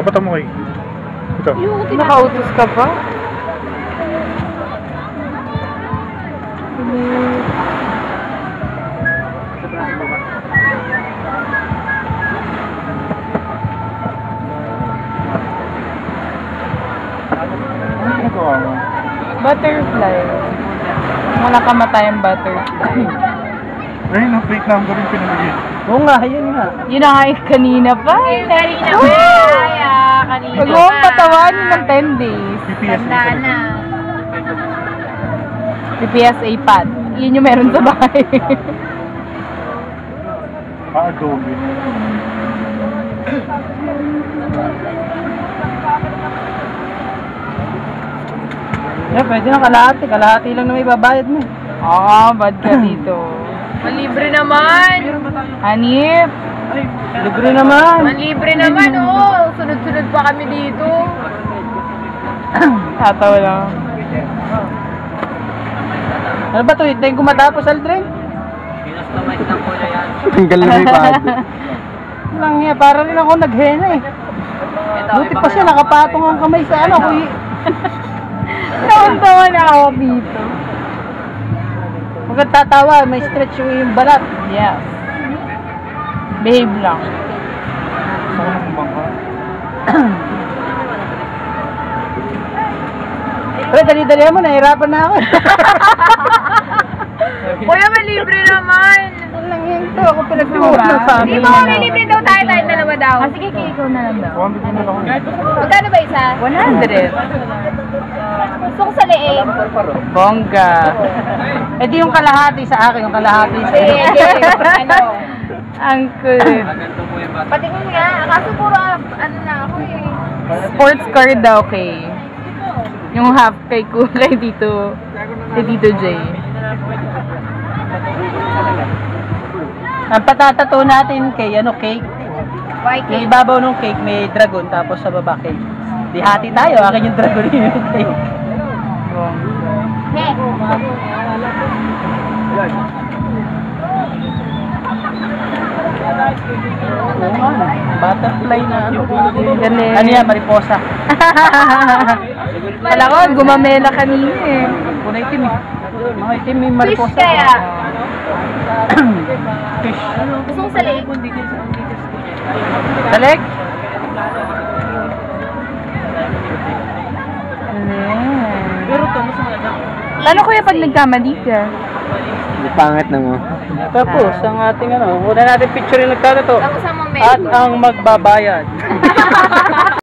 Tapatan mo kay. Ito. Nakautos ka pa? Ano ginagawa mo? Butterfly. Wala kamatayang butterfly. Ayun, ang plate number yung pinamigay. Oo nga, yun nga. Yun na nga yung kanina pa. Kanina pa. Kanina Huwag mo patawanin ng 10 days. PPS Tanda na. PPSA pad. Yun yung meron sa bahay. Adobe. Yeah, pwede na kalahati. Kalahati lang na may babayad mo. Oo, bad ka dito. Malibre naman. Hanip. Libre naman. Malibre naman, oh. Sunod-sunod pa kami dito. Tatawa lang. Ano ba ito? Hintayin ko matapos, Aldrin? Tanggal na may pad. Lang niya, para rin ako naghena eh. Buti pa siya, nakapatong ang kamay sa ano. Tawa na ako dito. Huwag kang tatawa, may stretch yung balat. Yes. Behave lang. Saan ang bangka? Pero dali-dali mo, nahirapan na ako. Kuya, malibre naman. Lang yan to, ako pinagtiwala sa Di amin. ba malibre daw tayo dalawa daw? Ah, sige, ikaw na lang daw. 100 din na lang. Magkano ba isa? 100. Gusto ko sa leeg. Bongga. Eh di yung kalahati sa akin, yung kalahati sa iyo. Ano? Ang kulit. Patingin nga. Kaso puro ano na ako eh. Sports car daw kay. Yung half kay kulay dito. Kay Tito J. Ang patatato natin kay ano, cake. White Yung cake. ibabaw ng cake may dragon, tapos sa baba cake. Di hati tayo, akin yung dragon yun yung cake. He. Butterfly na ano. Galing. Ano yan, mariposa. Wala ko, gumamela kanina eh. Kulay itim eh. Mga itim yung Fish mariposa. kaya. Fish. Gusto ko sa leeg. Talek? Pero to, mas maganda. Paano kuya pag nagkamali ka? Pangit na mo. Tapos, ang ating ano, una natin picture yung nagtatato. Tapos ang mga At ang magbabayad.